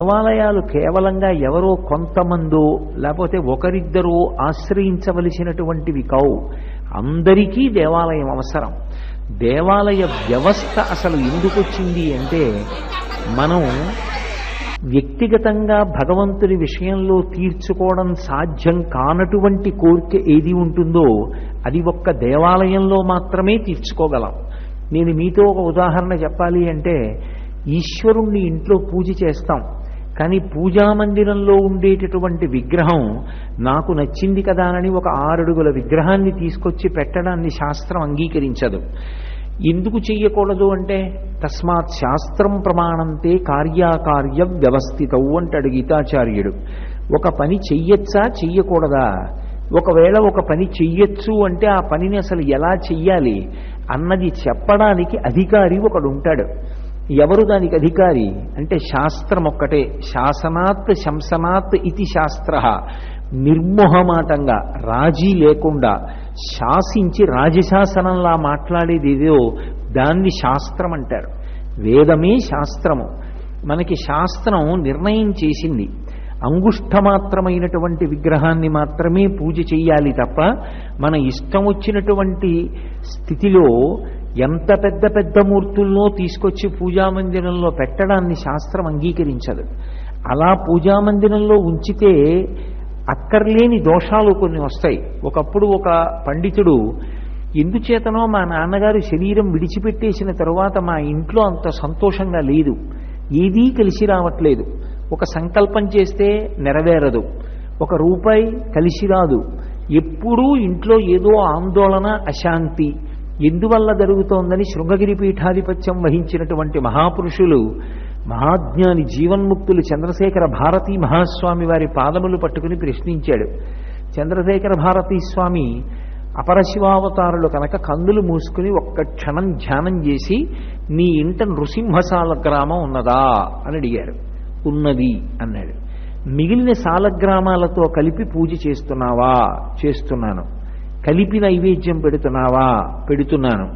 దేవాలయాలు కేవలంగా ఎవరో కొంతమందో లేకపోతే ఒకరిద్దరో ఆశ్రయించవలసినటువంటివి కావు. అందరికీ దేవాలయం అవసరం. దేవాలయ వ్యవస్థ అసలు ఎందుకు వచ్చింది అంటే, మనం వ్యక్తిగతంగా భగవంతుని విషయంలో తీర్చుకోవడం సాధ్యం కానటువంటి కోరిక ఏది ఉంటుందో అది ఒక్క దేవాలయంలో మాత్రమే తీర్చుకోగలం. నేను మీతో ఒక ఉదాహరణ చెప్పాలి అంటే, ఈశ్వరుణ్ణి ఇంట్లో పూజ చేస్తాం, కానీ పూజామందిరంలో ఉండేటటువంటి విగ్రహం నాకు నచ్చింది కదా అని ఒక 6 అడుగుల విగ్రహాన్ని తీసుకొచ్చి పెట్టడాన్ని శాస్త్రం అంగీకరించదు. ఎందుకు చెయ్యకూడదు అంటే, తస్మాత్ శాస్త్రం ప్రమాణంతే కార్యాకార్య వ్యవస్థితవు అంటాడు గీతాచార్యుడు. ఒక పని చెయ్యొచ్చా చెయ్యకూడదా, ఒకవేళ ఒక పని చెయ్యొచ్చు అంటే ఆ పనిని అసలు ఎలా చెయ్యాలి అన్నది చెప్పడానికి అధికారి ఒకడు ఉంటాడు. ఎవరు దానికి అధికారి అంటే శాస్త్రం ఒక్కటే. శాసనాత్ శంసనాత్ ఇది శాస్త్ర. నిర్మోహమాటంగా రాజీ లేకుండా శాసించి రాజశాసనంలా మాట్లాడేది ఏదో దాన్ని శాస్త్రం అంటారు. వేదమే శాస్త్రము. మనకి శాస్త్రం నిర్ణయం చేసింది అంగుష్ఠమాత్రమైనటువంటి విగ్రహాన్ని మాత్రమే పూజ చెయ్యాలి తప్ప, మన ఇష్టం వచ్చినటువంటి స్థితిలో ఎంత పెద్ద పెద్ద మూర్తుల్లో తీసుకొచ్చి పూజామందిరంలో పెట్టడాన్ని శాస్త్రం అంగీకరించదు. అలా పూజామందిరంలో ఉంచితే అక్కర్లేని దోషాలు కొన్ని వస్తాయి. ఒకప్పుడు ఒక పండితుడు, ఎందుచేతనో మా నాన్నగారు శరీరం విడిచిపెట్టేసిన తరువాత మా ఇంట్లో అంత సంతోషంగా లేదు, ఏదీ కలిసి రావట్లేదు, ఒక సంకల్పం చేస్తే నెరవేరదు, ఒక రూపాయి కలిసి రాదు, ఎప్పుడూ ఇంట్లో ఏదో ఆందోళన అశాంతి, ఎందువల్ల జరుగుతోందని శృంగగిరి పీఠాధిపత్యం వహించినటువంటి మహాపురుషులు, మహాజ్ఞాని జీవన్ముక్తులు చంద్రశేఖర భారతీ మహాస్వామి వారి పాదములు పట్టుకుని ప్రశ్నించాడు. చంద్రశేఖర భారతీ స్వామి అపరశివావతారులు కనుక కన్నులు మూసుకుని ఒక్క క్షణం ధ్యానం చేసి, నీ ఇంట నృసింహశాల గ్రామం ఉన్నదా అని అడిగారు. ఉన్నది అన్నాడు. మిగిలిన సాలగ్రామాలతో కలిపి పూజ చేస్తున్నావా? చేస్తున్నాను. కలిపి నైవేద్యం పెడుతున్నావా? పెడుతున్నాను.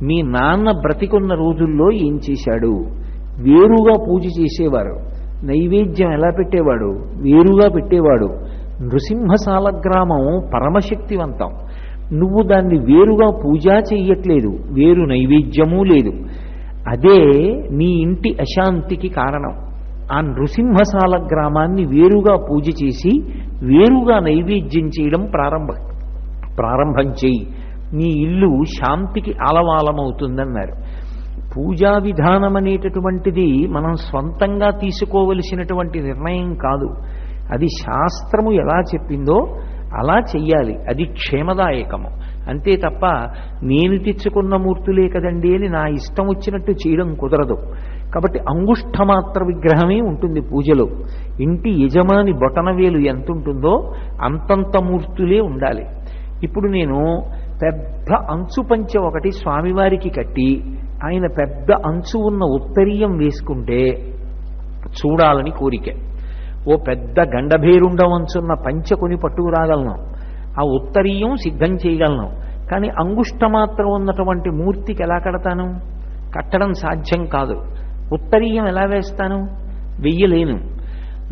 మీ నాన్న బ్రతికున్న రోజుల్లో ఏం చేశాడు? వేరుగా పూజ చేసేవారు. నైవేద్యం ఎలా పెట్టేవాడు? వేరుగా పెట్టేవాడు. నృసింహశాలగ్రామం పరమశక్తివంతం. నువ్వు దాన్ని వేరుగా పూజ చెయ్యట్లేదు, వేరు నైవేద్యమూ లేదు. అదే నీ ఇంటి అశాంతికి కారణం. ఆ నృసింహశాల గ్రామాన్ని వేరుగా పూజ చేసి వేరుగా నైవేద్యం చేయడం ప్రారంభం చేయి, నీ ఇల్లు శాంతికి ఆలవాలమవుతుందన్నారు. పూజా విధానం అనేటటువంటిది మనం స్వంతంగా తీసుకోవలసినటువంటి నిర్ణయం కాదు. అది శాస్త్రము ఎలా చెప్పిందో అలా చెయ్యాలి. అది క్షేమదాయకము. అంతే తప్ప నేను తెచ్చుకున్న మూర్తులే కదండి అని నా ఇష్టం వచ్చినట్టు చేయడం కుదరదు. కాబట్టి అంగుష్ఠమాత్ర విగ్రహమే ఉంటుంది పూజలో. ఇంటి యజమాని బొటనవేలు ఎంత ఉంటుందో అంతంత మూర్తులే ఉండాలి. ఇప్పుడు నేను పెద్ద అంచు పంచె ఒకటి స్వామివారికి కట్టి ఆయన పెద్ద అంచు ఉన్న ఉత్తరీయం వేసుకుంటే చూడాలని కోరిక. ఓ పెద్ద గండభేరుండం అంచున్న పంచె కొని పట్టుకురాగలను, ఆ ఉత్తరీయం సిద్ధం చేయగలను. కానీ అంగుష్ఠమాత్రం ఉన్నటువంటి మూర్తికి ఎలా కడతాను? కట్టడం సాధ్యం కాదు. ఉత్తరీయం ఎలా వేస్తాను? వెయ్యలేను.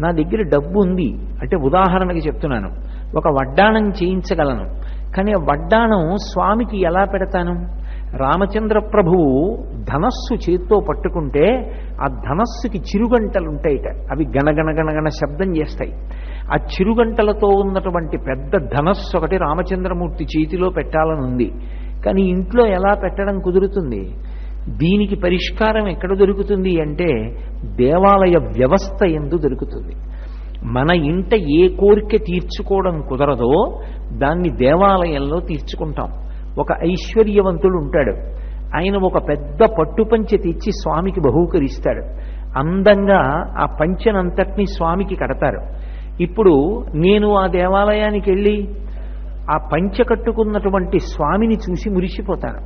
నా దగ్గర డబ్బు ఉంది అంటే ఉదాహరణకి చెప్తున్నాను, ఒక వడ్డాణం చేయించగలను. కానీ ఆ వడ్డాణం స్వామికి ఎలా పెడతాను? రామచంద్ర ప్రభువు ధనస్సు చేత్తో పట్టుకుంటే ఆ ధనస్సుకి చిరుగంటలుంటాయిట, అవి గణగణ శబ్దం చేస్తాయి. ఆ చిరుగంటలతో ఉన్నటువంటి పెద్ద ధనస్సు ఒకటి రామచంద్రమూర్తి చేతిలో పెట్టాలని ఉంది. కానీ ఇంట్లో ఎలా పెట్టడం కుదురుతుంది? దీనికి పరిష్కారం ఎక్కడ దొరుకుతుంది అంటే దేవాలయ వ్యవస్థ యందు దొరుకుతుంది. మన ఇంట ఏ కోరిక తీర్చుకోవడం కుదరదో దాన్ని దేవాలయంలో తీర్చుకుంటాం. ఒక ఐశ్వర్యవంతుడు ఉంటాడు, ఆయన ఒక పెద్ద పట్టుపంచె తెచ్చి స్వామికి బహూకరిస్తాడు. అందంగా ఆ పంచెనంతటినీ స్వామికి కడతారు. ఇప్పుడు నేను ఆ దేవాలయానికి వెళ్ళి ఆ పంచె కట్టుకున్నటువంటి స్వామిని చూసి మురిసిపోతాను.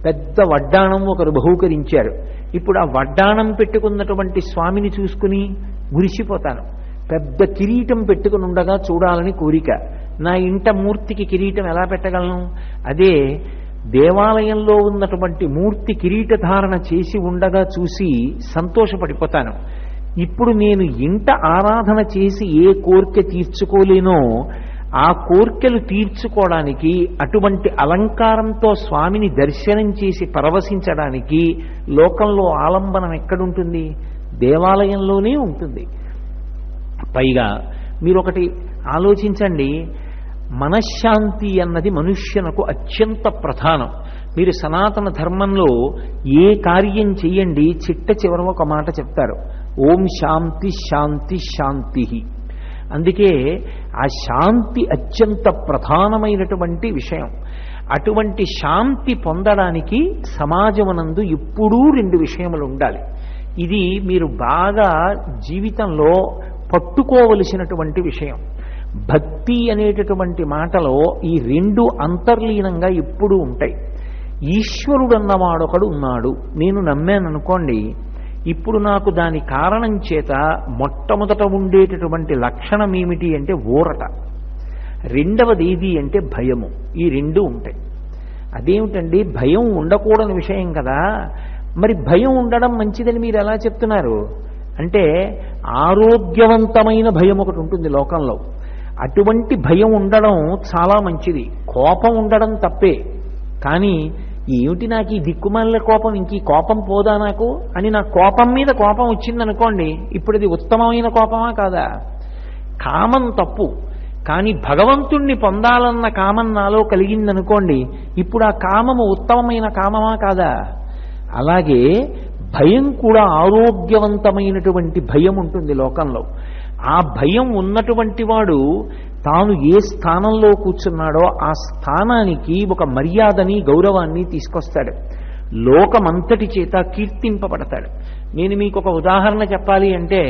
పెద్ద వడ్డాణం ఒకరు బహూకరించారు, ఇప్పుడు ఆ వడ్డాణం పెట్టుకున్నటువంటి స్వామిని చూసుకుని మురిసిపోతాను. పెద్ద కిరీటం పెట్టుకుని ఉండగా చూడాలని కోరిక. నా ఇంట మూర్తికి కిరీటం ఎలా పెట్టగలను? అదే దేవాలయంలో ఉన్నటువంటి మూర్తి కిరీటధారణ చేసి ఉండగా చూసి సంతోషపడిపోతాను. ఇప్పుడు నేను ఇంట ఆరాధన చేసి ఏ కోరిక తీర్చుకోలేనో ఆ కోర్కెలు తీర్చుకోవడానికి, అటువంటి అలంకారంతో స్వామిని దర్శనం చేసి పరవశించడానికి లోకంలో ఆలంబనం ఎక్కడుంటుంది? దేవాలయంలోనే ఉంటుంది. పైగా మీరు ఒకటి ఆలోచించండి, మనశ్శాంతి అన్నది మనుష్యునకు అత్యంత ప్రధానం. మీరు సనాతన ధర్మంలో ఏ కార్యం చెయ్యండి, చిట్ట చివర ఒక మాట చెప్తారు, ఓం శాంతి శాంతి శాంతి. అందుకే ఆ శాంతి అత్యంత ప్రధానమైనటువంటి విషయం. అటువంటి శాంతి పొందడానికి సమాజమునందు ఎప్పుడూ రెండు విషయములు ఉండాలి. ఇది మీరు బాగా జీవితంలో పట్టుకోవలసినటువంటి విషయం. భక్తి అనేటటువంటి మాటలో ఈ రెండు అంతర్లీనంగా ఎప్పుడూ ఉంటాయి. ఈశ్వరుడు అన్నవాడొకడు ఉన్నాడు, నేను నమ్మాననుకోండి, ఇప్పుడు నాకు దాని కారణం చేత మొట్టమొదట ఉండేటటువంటి లక్షణం ఏమిటి అంటే ఊరట. రెండవది ఏది అంటే భయము. ఈ రెండు ఉంటాయి. అదేమిటండి, భయం ఉండకూడని విషయం కదా, మరి భయం ఉండడం మంచిదని మీరు ఎలా చెప్తున్నారు అంటే, ఆరోగ్యవంతమైన భయం ఒకటి ఉంటుంది లోకంలో. అటువంటి భయం ఉండడం చాలా మంచిది. కోపం ఉండడం తప్పే, కానీ ఏమిటి నాకు ఈ దిక్కుమాలిన కోపం, ఇంక ఈ కోపం పోదా నాకు అని నా కోపం మీద కోపం వచ్చిందనుకోండి, ఇప్పుడు ఇది ఉత్తమమైన కోపమా కాదా? కామం తప్పు, కానీ భగవంతుణ్ణి పొందాలన్న కామం నాలో కలిగిందనుకోండి, ఇప్పుడు ఆ కామము ఉత్తమమైన కామమా కాదా? అలాగే భయం కూడా ఆరోగ్యవంతమైనటువంటి భయం ఉంటుంది లోకంలో. ఆ భయం ఉన్నటువంటి వాడు తాను ఏ స్థానంలో కూర్చున్నాడో ఆ స్థానానికి ఒక మర్యాదని గౌరవాన్ని తీసుకొస్తాడు, లోకమంతటి చేత కీర్తింపబడతాడు. నేను మీకు ఒక ఉదాహరణ చెప్పాలి అంటే,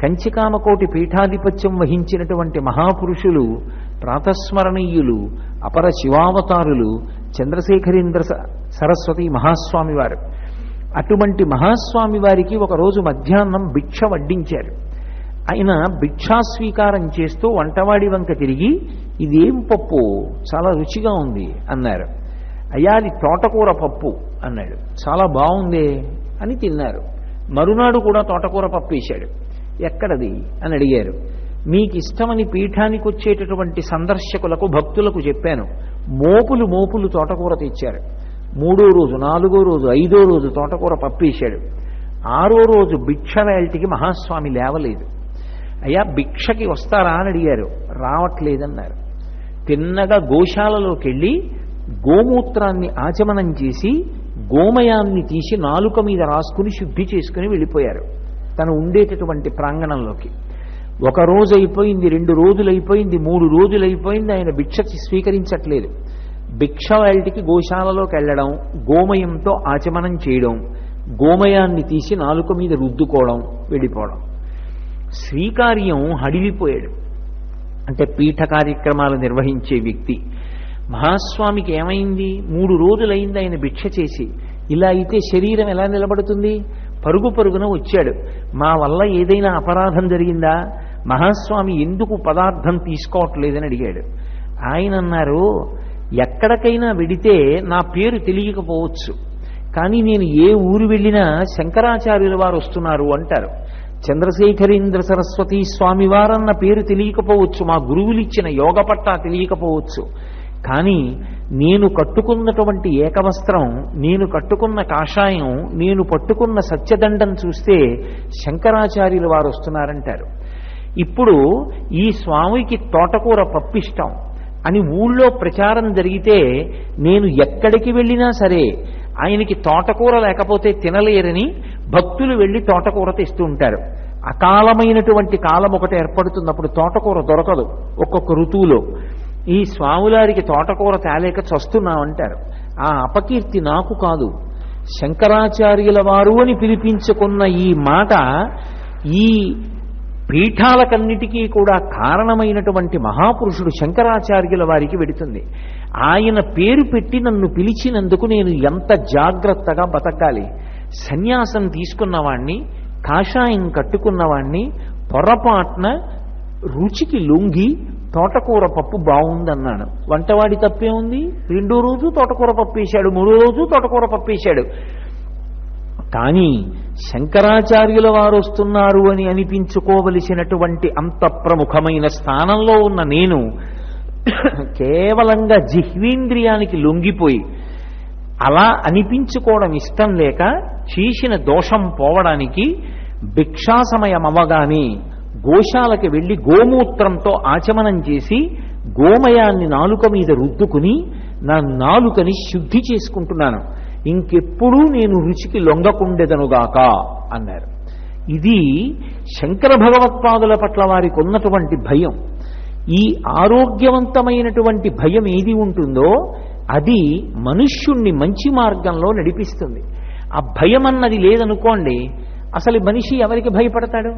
కంచికామకోటి పీఠాధిపత్యం వహించినటువంటి మహాపురుషులు, ప్రాతస్మరణీయులు, అపర శివావతారులు చంద్రశేఖరేంద్ర సరస్వతి మహాస్వామి వారు. అటువంటి మహాస్వామి వారికి ఒకరోజు మధ్యాహ్నం భిక్ష వడ్డించారు. ఆయన భిక్షాస్వీకారం చేస్తూ వంటవాడి వంక తిరిగి, ఇదేం పప్పు, చాలా రుచిగా ఉంది అన్నారు. అయ్యా అది తోటకూర పప్పు అన్నాడు. చాలా బాగుంది అని తిన్నారు. మరునాడు కూడా తోటకూర పప్పు వేశాడు. ఎక్కడది అని అడిగారు. మీకు ఇష్టమని పీఠానికి వచ్చేటటువంటి సందర్శకులకు, భక్తులకు చెప్పాను. మోపులు మోపులు తోటకూర తెచ్చారు. 3వ రోజు, 4వ రోజు, 5వ రోజు తోటకూర పప్పు వేశాడు. 6వ రోజు భిక్ష వేల్టికి మహాస్వామి లేవలేదు. అయ్యా భిక్షకి వస్తారా అని అడిగారు. రావట్లేదన్నారు. తిన్నగా గోశాలలోకి వెళ్ళి గోమూత్రాన్ని ఆచమనం చేసి గోమయాన్ని తీసి నాలుక మీద రాసుకుని శుద్ధి చేసుకుని వెళ్ళిపోయారు తను ఉండేటటువంటి ప్రాంగణంలోకి. 1 రోజు అయిపోయింది, 2 రోజులు అయిపోయింది, 3 రోజులు అయిపోయింది, ఆయన భిక్ష స్వీకరించట్లేదు. భిక్ష వేల్టికి గోశాలలోకి వెళ్ళడం, గోమయంతో ఆచమనం చేయడం, గోమయాన్ని తీసి నాలుక మీద రుద్దుకోవడం, వెళ్ళిపోవడం. శ్రీకార్యం హడిలిపోయాడు. అంటే పీఠ కార్యక్రమాలు నిర్వహించే వ్యక్తి. మహాస్వామికి ఏమైంది? 3 రోజులైంది ఆయన భిక్ష చేసి. ఇలా అయితే శరీరం ఎలా నిలబడుతుంది? పరుగు పరుగున వచ్చాడు. మా వల్ల ఏదైనా అపరాధం జరిగిందా? మహాస్వామి ఎందుకు పదార్థం తీసుకోవట్లేదని అడిగాడు. ఆయన అన్నారు, ఎక్కడికైనా వెడితే నా పేరు తెలియకపోవచ్చు, కానీ నేను ఏ ఊరు వెళ్ళినా శంకరాచార్యుల వారు వస్తున్నారు అంటారు. చంద్రశేఖరేంద్ర సరస్వతి స్వామివారన్న పేరు తెలియకపోవచ్చు, మా గురువులు ఇచ్చిన యోగ పట్టా తెలియకపోవచ్చు, కానీ నేను కట్టుకున్నటువంటి ఏకవస్త్రం, నేను కట్టుకున్న కాషాయం, నేను పట్టుకున్న సత్యదండం చూస్తే శంకరాచార్యుల వారు వస్తున్నారంటారు. ఇప్పుడు ఈ స్వామికి తోటకూర పప్పిష్టం అని ఊళ్ళో ప్రచారం జరిగితే, నేను ఎక్కడికి వెళ్ళినా సరే ఆయనకి తోటకూర లేకపోతే తినలేరని భక్తులు వెళ్ళి తోటకూర తెస్తూ ఉంటారు. అకాలమైనటువంటి కాలం ఒకటి ఏర్పడుతుంది, అప్పుడు తోటకూర దొరకదు. ఒక్కొక్క ఋతువులో ఈ స్వాములారికి తోటకూర తేలేక చస్తున్నామంటారు. ఆ అపకీర్తి నాకు కాదు, శంకరాచార్యుల వారు అని పిలిపించుకున్న ఈ మాట ఈ పీఠాలకన్నిటికీ కూడా కారణమైనటువంటి మహాపురుషుడు శంకరాచార్యుల వారికి వెడుతుంది. ఆయన పేరు పెట్టి నన్ను పిలిచినందుకు నేను ఎంత జాగ్రత్తగా బతకాలి. సన్యాసం తీసుకున్నవాణ్ణి, కాషాయం కట్టుకున్నవాణ్ణి పొరపాటున రుచికి లొంగి తోటకూర పప్పు బాగుందన్నాను. వంటవాడి తప్పే ఉంది? 2వ రోజు తోటకూర పప్పు వేశాడు, 3వ రోజు తోటకూర పప్పు వేశాడు. కానీ శంకరాచార్యుల వారు వస్తున్నారు అని అనిపించుకోవలసినటువంటి అంత ప్రముఖమైన స్థానంలో ఉన్న నేను కేవలంగా జిహ్వేంద్రియానికి లొంగిపోయి అలా అనిపించుకోవడం ఇష్టం లేక చేసిన దోషం పోవడానికి భిక్షాసమయం అవ్వగానే గోశాలకి వెళ్ళి గోమూత్రంతో ఆచమనం చేసి గోమయాన్ని నాలుక మీద రుద్దుకుని నా నాలుకని శుద్ధి చేసుకుంటున్నాను. ఇంకెప్పుడూ నేను రుచికి లొంగకుండెదనుగాక అన్నారు. ఇది శంకర భగవత్పాదుల పట్ల వారికి ఉన్నటువంటి భయం. ఈ ఆరోగ్యవంతమైనటువంటి భయం ఏది ఉంటుందో అది మనుష్యుణ్ణి మంచి మార్గంలో నడిపిస్తుంది. ఆ భయం అన్నది లేదనుకోండి, అసలు మనిషి ఎవరికి భయపడతాడు?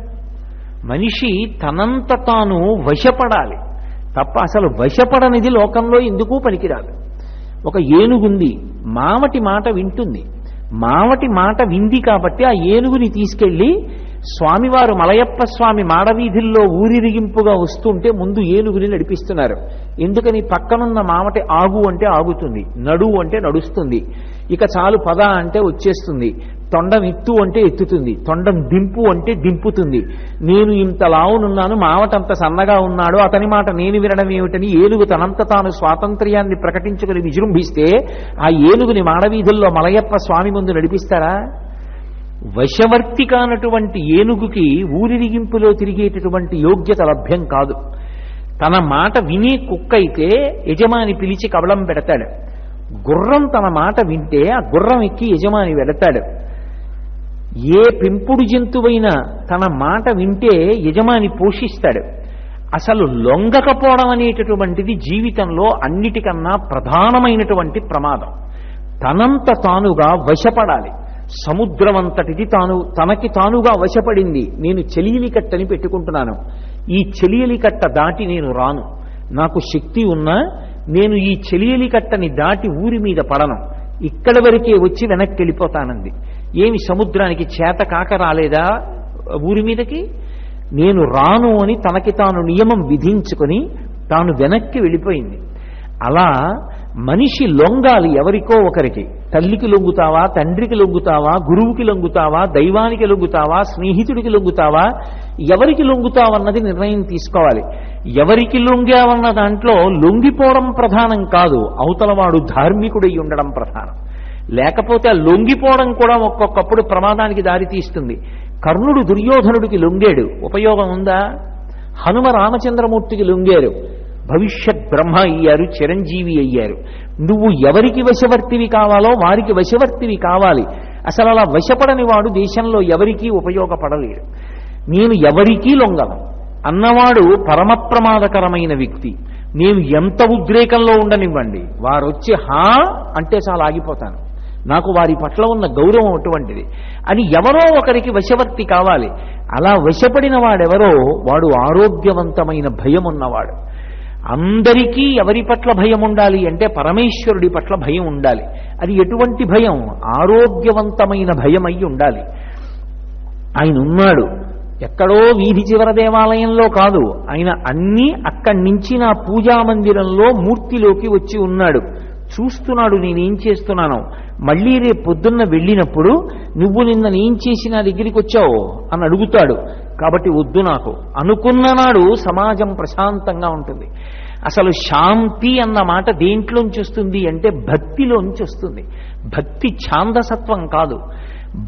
మనిషి తనంత తాను వశపడాలి తప్ప అసలు వశపడనిది లోకంలో ఎందుకు పనికిరాదు. ఒక ఏనుగుంది, మావటి మాట వింటుంది. మావటి మాట వింది కాబట్టి ఆ ఏనుగుని తీసుకెళ్లి స్వామివారు మలయప్ప స్వామి మాడవీధుల్లో ఊరిరిగింపుగా వస్తుంటే ముందు ఏనుగుని నడిపిస్తున్నారు. ఎందుకని? పక్కనున్న మావటి ఆగు అంటే ఆగుతుంది, నడువు అంటే నడుస్తుంది, ఇక చాలు పద అంటే వచ్చేస్తుంది, తొండం ఎత్తు అంటే ఎత్తుతుంది, తొండం దింపు అంటే దింపుతుంది. నేను ఇంత లావునున్నాను, మావటంత సన్నగా ఉన్నాడు, అతని మాట నేను వినడం ఏమిటని ఏనుగు తనంత తాను స్వాతంత్ర్యాన్ని ప్రకటించుకుని విజృంభిస్తే ఆ ఏనుగుని మాడవీధుల్లో మలయప్ప స్వామి ముందు నడిపిస్తారా? వశవర్తి కానటువంటి ఏనుగుకి ఊరిరిగింపులో తిరిగేటటువంటి యోగ్యత లభ్యం కాదు. తన మాట వినే కుక్క అయితే యజమాని పిలిచి కబళం పెడతాడు. గుర్రం తన మాట వింటే ఆ గుర్రం ఎక్కి యజమాని వెడతాడు. ఏ పెంపుడు జంతువైనా తన మాట వింటే యజమాని పోషిస్తాడు. అసలు లొంగకపోవడం అనేటటువంటిది జీవితంలో అన్నిటికన్నా ప్రధానమైనటువంటి ప్రమాదం. తనంత తానుగా వశపడాలి. సముద్రమంతటిది తనకి తానుగా వశపడింది. నేను చెలియలి కట్టని పెట్టుకుంటున్నాను, ఈ చెలియలి కట్ట దాటి నేను రాను, నాకు శక్తి ఉన్నా నేను ఈ చెలియలి కట్టని దాటి ఊరి మీద పడను, ఇక్కడి వరకే వచ్చి వెనక్కి వెళ్ళిపోతానంది. ఏమి సముద్రానికి చేత కాక రాలేదా ఊరి మీదకి? నేను రాను అని తనకి తాను నియమం విధించుకొని తాను వెనక్కి వెళ్ళిపోయింది. అలా మనిషి లొంగాలి ఎవరికో ఒకరికి. తల్లికి లొంగుతావా, తండ్రికి లొంగుతావా, గురువుకి లొంగుతావా, దైవానికి లొంగుతావా, స్నేహితుడికి లొంగుతావా, ఎవరికి లొంగుతావన్నది నిర్ణయం తీసుకోవాలి. ఎవరికి లొంగావన్న దాంట్లో లొంగిపోవడం ప్రధానం కాదు, అవతలవాడు ధార్మికుడై ఉండడం ప్రధానం. లేకపోతే ఆ లొంగిపోవడం కూడా ఒక్కొక్కప్పుడు ప్రమాదానికి దారితీస్తుంది. కర్ణుడు దుర్యోధనుడికి లొంగాడు, ఉపయోగం ఉందా? హనుమ రామచంద్రమూర్తికి లొంగారు, భవిష్యత్ బ్రహ్మ అయ్యారు, చిరంజీవి అయ్యారు. నువ్వు ఎవరికి వశవర్తివి కావాలో వారికి వశవర్తివి కావాలి. అసలు అలా వశపడని వాడు దేశంలో ఎవరికీ ఉపయోగపడలేడు. నేను ఎవరికీ లొంగను అన్నవాడు పరమ ప్రమాదకరమైన వ్యక్తి. నేను ఎంత ఉద్రేకంలో ఉండనివ్వండి, వారు వచ్చి హా అంటే చాలా ఆగిపోతాను, నాకు వారి పట్ల ఉన్న గౌరవం అటువంటిది అని ఎవరో ఒకరికి వశవర్తి కావాలి. అలా వశపడిన వాడెవరో వాడు ఆరోగ్యవంతమైన భయం ఉన్నవాడు. అందరికీ ఎవరి పట్ల భయం ఉండాలి అంటే పరమేశ్వరుడి పట్ల భయం ఉండాలి. అది ఎటువంటి భయం? ఆరోగ్యవంతమైన భయం అయి ఉండాలి. ఆయన ఉన్నాడు, ఎక్కడో వీధి చివర దేవాలయంలో కాదు, ఆయన అన్నీ అక్కడి నుంచి నా పూజా మందిరంలో మూర్తిలోకి వచ్చి ఉన్నాడు, చూస్తున్నాడు నేనేం చేస్తున్నాను. మళ్ళీ రేపు పొద్దున్న వెళ్ళినప్పుడు నువ్వు నిన్న ఏం చేసి నా దగ్గరికి వచ్చావు అని అడుగుతాడు. కాబట్టి వద్దు నాకు అనుకున్న నాడు సమాజం ప్రశాంతంగా ఉంటుంది. అసలు శాంతి అన్న మాట దేంట్లోంచి వస్తుంది అంటే భక్తిలోంచి వస్తుంది. భక్తి ఛాందసత్వం కాదు.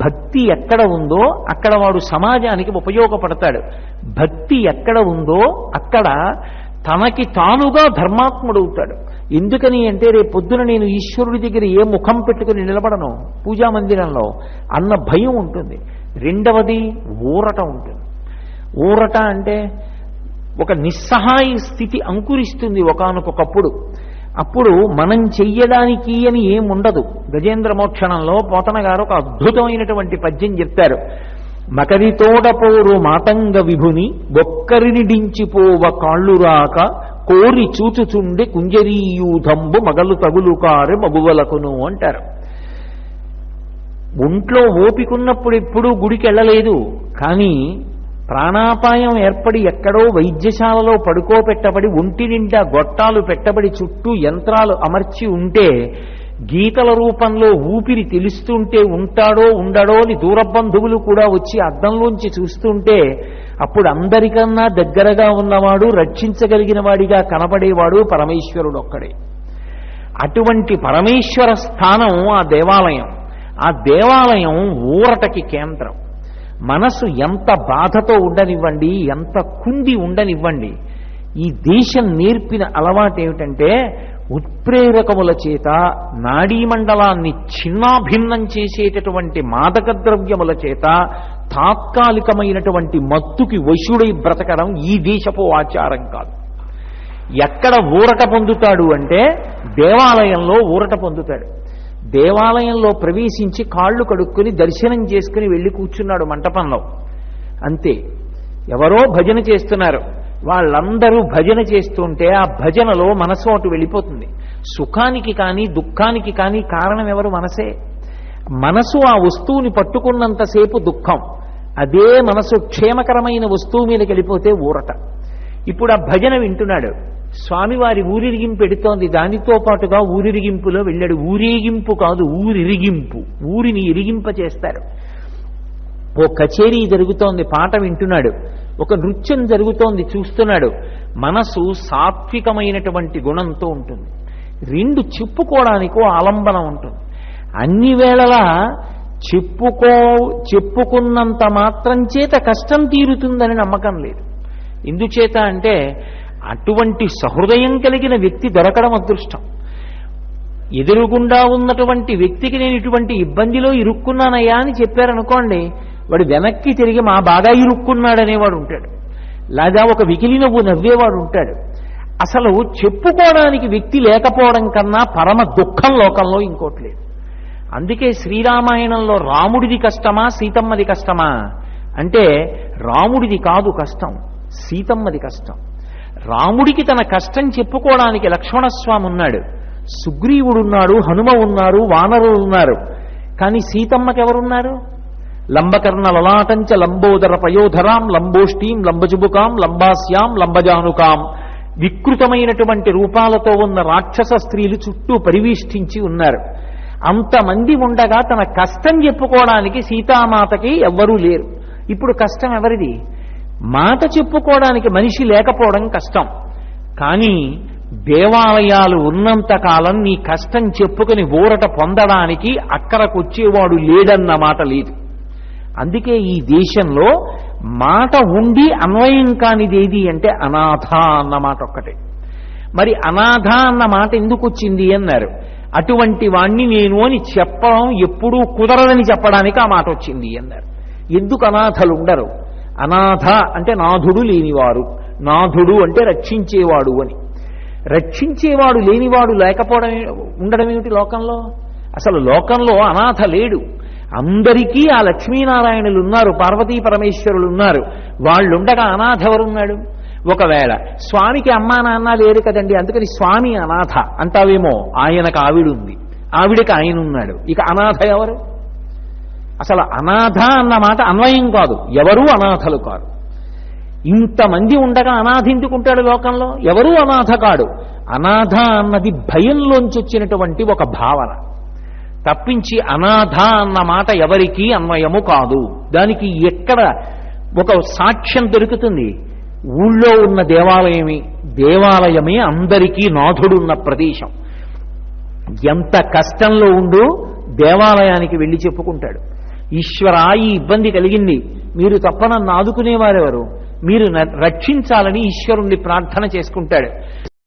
భక్తి ఎక్కడ ఉందో అక్కడ వాడు సమాజానికి ఉపయోగపడతాడు. భక్తి ఎక్కడ ఉందో అక్కడ తనకి తానుగా ధర్మాత్ముడవుతాడు. ఎందుకని అంటే రేపు పొద్దున నేను ఈశ్వరుడి దగ్గర ఏ ముఖం పెట్టుకుని నిలబడను పూజా మందిరంలో అన్న భయం ఉంటుంది. రెండవది ఊరట ఉంటుంది. ఊరట అంటే ఒక నిస్సహాయ స్థితి అంకురిస్తుంది ఒకానొకప్పుడు. అప్పుడు మనం చెయ్యడానికి అని ఏముండదు. గజేంద్ర మోక్షణంలో పోతన గారు ఒక అద్భుతమైనటువంటి పద్యం చెప్తారు. మకరితోడపోరు మాతంగ విభుని ఒక్కరిని డించిపోవ కాళ్ళు రాక కోరి చూచుచుండే కుంజరీయూధంబు మగలు తగులు కారు మగువలకును అంటారు. ఒంట్లో ఓపికన్నప్పుడు ఎప్పుడూ గుడికి వెళ్ళలేదు, కానీ ప్రాణాపాయం ఏర్పడి ఎక్కడో వైద్యశాలలో పడుకోపెట్టబడి ఒంటి నిండా గొట్టాలు పెట్టబడి చుట్టూ యంత్రాలు అమర్చి ఉంటే గీతల రూపంలో ఊపిరి తెలుస్తుంటే ఉంటాడో ఉండడో అని దూరబంధువులు కూడా వచ్చి అద్దంలోంచి చూస్తుంటే అప్పుడు అందరికన్నా దగ్గరగా ఉన్నవాడు, రక్షించగలిగిన వాడిగా కనపడేవాడు పరమేశ్వరుడు ఒక్కడే. అటువంటి పరమేశ్వర స్థానం ఆ దేవాలయం. ఆ దేవాలయం ఊరటకి కేంద్రం. మనసు ఎంత బాధతో ఉండనివ్వండి, ఎంత కుంది ఉండనివ్వండి, ఈ దేశం నేర్పిన అలవాటు ఏమిటంటే ఉత్ప్రేరకముల చేత నాడీమండలాన్ని చిన్నాభిన్నం చేసేటటువంటి మాదక ద్రవ్యముల చేత తాత్కాలికమైనటువంటి మత్తుకి వశుడై బ్రతకడం ఈ దేశపు ఆచారం కాదు. ఎక్కడ ఊరట పొందుతాడు అంటే దేవాలయంలో ఊరట పొందుతాడు. దేవాలయంలో ప్రవేశించి కాళ్ళు కడుక్కుని దర్శనం చేసుకుని వెళ్ళి కూర్చున్నాడు మంటపంలో, అంతే. ఎవరో భజన చేస్తున్నారు, వాళ్ళందరూ భజన చేస్తుంటే ఆ భజనలో మనసు అటు వెళ్ళిపోతుంది. సుఖానికి కానీ దుఃఖానికి కానీ కారణం ఎవరు? మనసే. మనసు ఆ వస్తువుని పట్టుకున్నంతసేపు దుఃఖం, అదే మనసు క్షేమకరమైన వస్తువు మీదకి వెళ్ళిపోతే ఊరట. ఇప్పుడు ఆ భజన వింటున్నాడు, స్వామివారి ఊరిరిగింపు ఎడుతోంది, దానితో పాటుగా ఊరిరిగింపులో వెళ్ళాడు. ఊరేగింపు కాదు, ఊరిరిగింపు. ఊరిని ఇరిగింప చేస్తారు. ఓ కచేరీ జరుగుతోంది, పాట వింటున్నాడు. ఒక నృత్యం జరుగుతోంది, చూస్తున్నాడు. మనసు సాత్వికమైనటువంటి గుణంతో ఉంటుంది. రెండు చెప్పుకోవడానికి ఆలంబనం ఉంటుంది. అన్ని వేళలా చెప్పుకున్నంత మాత్రం చేత కష్టం తీరుతుందని నమ్మకం లేదు. ఎందుచేత అంటే అటువంటి సహృదయం కలిగిన వ్యక్తి దొరకడం అదృష్టం. ఎదురుగుండా ఉన్నటువంటి వ్యక్తికి నేను ఇటువంటి ఇబ్బందిలో ఇరుక్కున్నానయ్యా అని చెప్పారనుకోండి, వాడు వెనక్కి తిరిగి మా బాగా ఇరుక్కున్నాడనేవాడు ఉంటాడు, లేదా ఒక వికిలి నవ్వు నవ్వేవాడు ఉంటాడు. అసలు చెప్పుకోవడానికి వ్యక్తి లేకపోవడం కన్నా పరమ దుఃఖం లోకంలో ఇంకోటి లేదు. అందుకే శ్రీరామాయణంలో రాముడిది కష్టమా సీతమ్మది కష్టమా అంటే రాముడిది కాదు కష్టం, సీతమ్మది కష్టం. రాముడికి తన కష్టం చెప్పుకోవడానికి లక్ష్మణస్వామి ఉన్నాడు, సుగ్రీవుడున్నాడు, హనుమ ఉన్నారు, వానరులు ఉన్నారు. కానీ సీతమ్మకి ఎవరున్నారు? లంబకర్ణ లలాటంచ లంబోదర పయోధరాం లంబోష్టీం లంబజుబుకాం లంబాస్యాం లంబజానుకాం. వికృతమైనటువంటి రూపాలతో ఉన్న రాక్షస స్త్రీలు చుట్టూ పరివేష్టించి ఉన్నారు. అంతమంది ఉండగా తన కష్టం చెప్పుకోవడానికి సీతామాతకి ఎవ్వరూ లేరు. ఇప్పుడు కష్టం ఎవరిది? మాట చెప్పుకోవడానికి మనిషి లేకపోవడం కష్టం. కానీ దేవాలయాలు ఉన్నంతకాలం నీ కష్టం చెప్పుకుని ఊరట పొందడానికి అక్కడకు వచ్చేవాడు లేడన్న మాట లేదు. అందుకే ఈ దేశంలో మాట ఉండి అన్వయం కానిదేది అంటే అనాథ అన్న మాట ఒక్కటే. మరి అనాథ అన్న మాట ఎందుకు వచ్చింది అన్నారు. అటువంటి వాణ్ణి నేను అని చెప్పడం ఎప్పుడూ కుదరదని చెప్పడానికి ఆ మాట వచ్చింది అన్నారు. ఎందుకు అనాథలు ఉండరు? అనాథ అంటే నాథుడు లేనివారు, నాథుడు అంటే రక్షించేవాడు అని. రక్షించేవాడు లేనివాడు లేకపోవడం ఉండడం ఏమిటి లోకంలో? అసలు లోకంలో అనాథ లేడు. అందరికీ ఆ లక్ష్మీనారాయణులు ఉన్నారు, పార్వతీ పరమేశ్వరులు ఉన్నారు. వాళ్ళుండగా అనాథ ఎవరున్నాడు? ఒకవేళ స్వామికి అమ్మా నాన్న లేరు కదండి, అందుకని స్వామి అనాథ అంటావేమో. ఆయనకు ఆవిడుంది, ఆవిడకి ఆయన ఉన్నాడు, ఇక అనాథ ఎవరు? అసలు అనాథ అన్న మాట అన్వయం కాదు, ఎవరూ అనాథలు కాదు. ఇంతమంది ఉండగా అనాథ ఎందుకుంటాడు లోకంలో? ఎవరూ అనాథ కాడు. అనాథ అన్నది భయంలోంచి వచ్చినటువంటి ఒక భావన తప్పించి అనాథ అన్న మాట ఎవరికీ అన్వయము కాదు. దానికి ఎక్కడ ఒక సాక్ష్యం దొరుకుతుంది? ఊళ్ళో ఉన్న దేవాలయమే అందరికీ నాథుడున్న ప్రదేశం. ఎంత కష్టంలో ఉండు దేవాలయానికి వెళ్ళి చెప్పుకుంటాడు, ఈశ్వరా ఈ ఇబ్బంది కలిగింది, మీరు తప్ప నన్ను ఆదుకునేవారెవరు, మీరు రక్షించాలని ఈశ్వరుణ్ణి ప్రార్థన చేసుకుంటాడు.